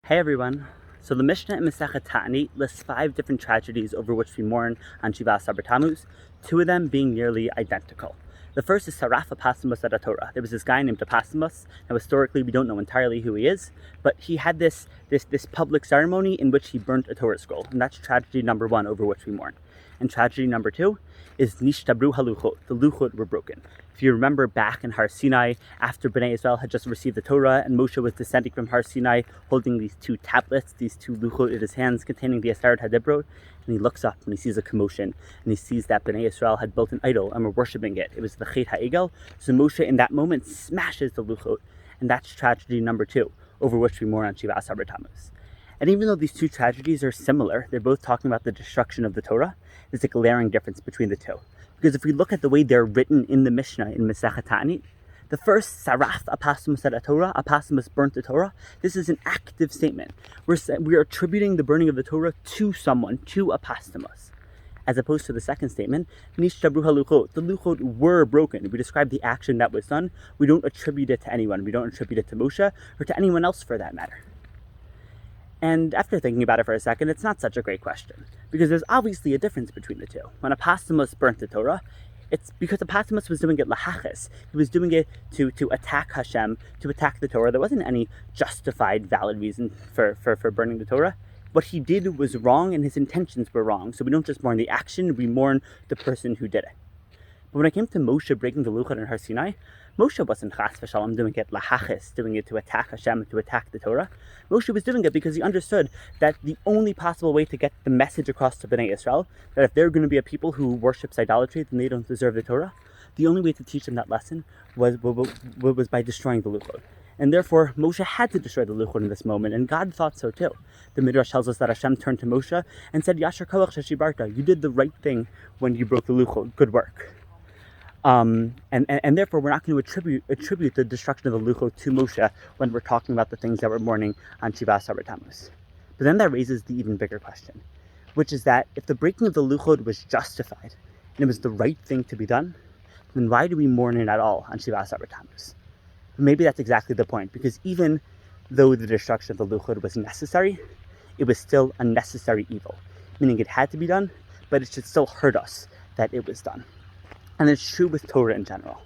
Hey everyone. So the Mishnah in Masechet Ta'anit lists 5 different tragedies over which we mourn on Shiva Asar, 2 of them being nearly identical. The first is Saraf Apasimus at Torah. There was this guy named Apasimus. Now historically we don't know entirely who he is, but he had this public ceremony in which he burnt a Torah scroll, and that's tragedy number 1 over which we mourn. And tragedy number 2 is Nishtabru haluchot. The luchot were broken. If you remember back in Har Sinai, after Bnei Israel had just received the Torah and Moshe was descending from Har Sinai holding these 2 tablets, these 2 luchot in his hands containing the Asar Hadibrot, and he looks up and he sees a commotion and he sees that Bnei Israel had built an idol and were worshipping it. It was the Chet HaEgel. So Moshe in that moment smashes the luchot, and that's tragedy number 2 over which we mourn on Shiva Asar. And even though these 2 tragedies are similar, they're both talking about the destruction of the Torah, there's a glaring difference between the 2. Because if we look at the way they're written in the Mishnah in Masechet Ta'anit, the first, Saraf Apasimus at Torah, Apasimus burnt the Torah, this is an active statement. We're attributing the burning of the Torah to someone, to Apasimus. As opposed to the second statement, Nishtabru haluchot, the luchot were broken. We describe the action that was done. We don't attribute it to anyone. We don't attribute it to Moshe or to anyone else for that matter. And after thinking about it for a second, it's not such a great question, because there's obviously a difference between the 2. When Apasimus burnt the Torah, it's because Apasimus was doing it lahachis. He was doing it to attack Hashem, to attack the Torah. There wasn't any justified, valid reason for burning the Torah. What he did was wrong, and his intentions were wrong. So we don't just mourn the action, we mourn the person who did it. But when it came to Moshe breaking the luchot in Har Sinai, Moshe wasn't chas v'shalom doing it lahachis, doing it to attack Hashem, to attack the Torah. Moshe was doing it because he understood that the only possible way to get the message across to Bnei Israel, that if they're going to be a people who worships idolatry, then they don't deserve the Torah, the only way to teach them that lesson was by destroying the luchot. And therefore, Moshe had to destroy the luchot in this moment, and God thought so too. The Midrash tells us that Hashem turned to Moshe and said, Yashar koach sheshibarta, you did the right thing when you broke the luchot, good work. And therefore we're not going to attribute the destruction of the luchot to Moshe when we're talking about the things that we're mourning on Shiva Asar. But then that raises the even bigger question, which is that if the breaking of the luchot was justified and it was the right thing to be done, then why do we mourn it at all on Shiva Asar? Maybe that's exactly the point, because even though the destruction of the luchot was necessary, it was still a necessary evil, meaning it had to be done, but it should still hurt us that it was done. And it's true with Torah in general,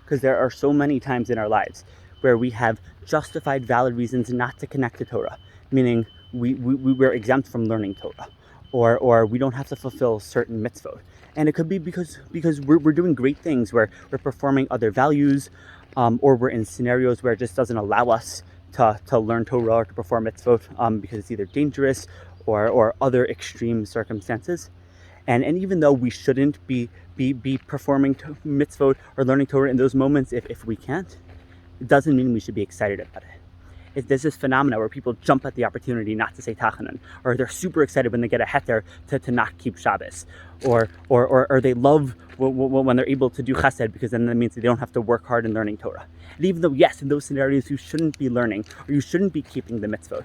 because there are so many times in our lives where we have justified, valid reasons not to connect to Torah, meaning we're exempt from learning Torah, or we don't have to fulfill certain mitzvot. And it could be because we're doing great things, where we're performing other values, or we're in scenarios where it just doesn't allow us to learn Torah or to perform mitzvot, because it's either dangerous or other extreme circumstances. And even though we shouldn't be performing mitzvot or learning Torah in those moments if we can't, it doesn't mean we should be excited about it. There's this phenomena where people jump at the opportunity not to say tachanan, or they're super excited when they get a heter to not keep Shabbos, or they love when they're able to do chesed, because then that means they don't have to work hard in learning Torah. And even though, yes, in those scenarios you shouldn't be learning or you shouldn't be keeping the mitzvot,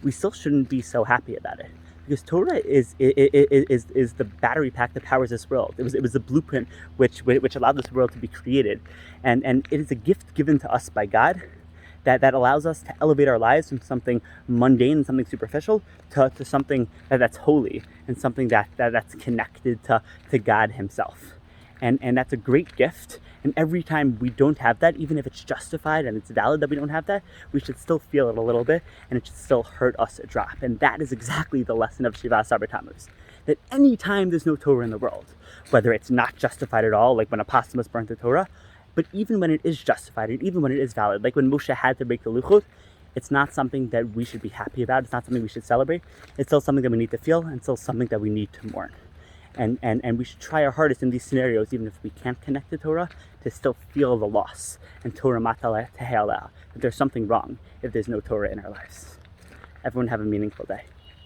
we still shouldn't be so happy about it. Because Torah is the battery pack that powers this world. It was the blueprint which allowed this world to be created, and it is a gift given to us by God that allows us to elevate our lives from something mundane, something superficial, to something that's holy and something that's connected to God Himself. And that's a great gift. And every time we don't have that, even if it's justified and it's valid that we don't have that, we should still feel it a little bit, and it should still hurt us a drop. And that is exactly the lesson of Shiva Asar. That any time there's no Torah in the world, whether it's not justified at all, like when Apasimus burnt the Torah, but even when it is justified and even when it is valid, like when Moshe had to break the luchot, it's not something that we should be happy about. It's not something we should celebrate. It's still something that we need to feel, and still something that we need to mourn. And we should try our hardest in these scenarios, even if we can't connect to Torah, to still feel the loss and Torah matala tehe'ala, that there's something wrong if there's no Torah in our lives. Everyone have a meaningful day.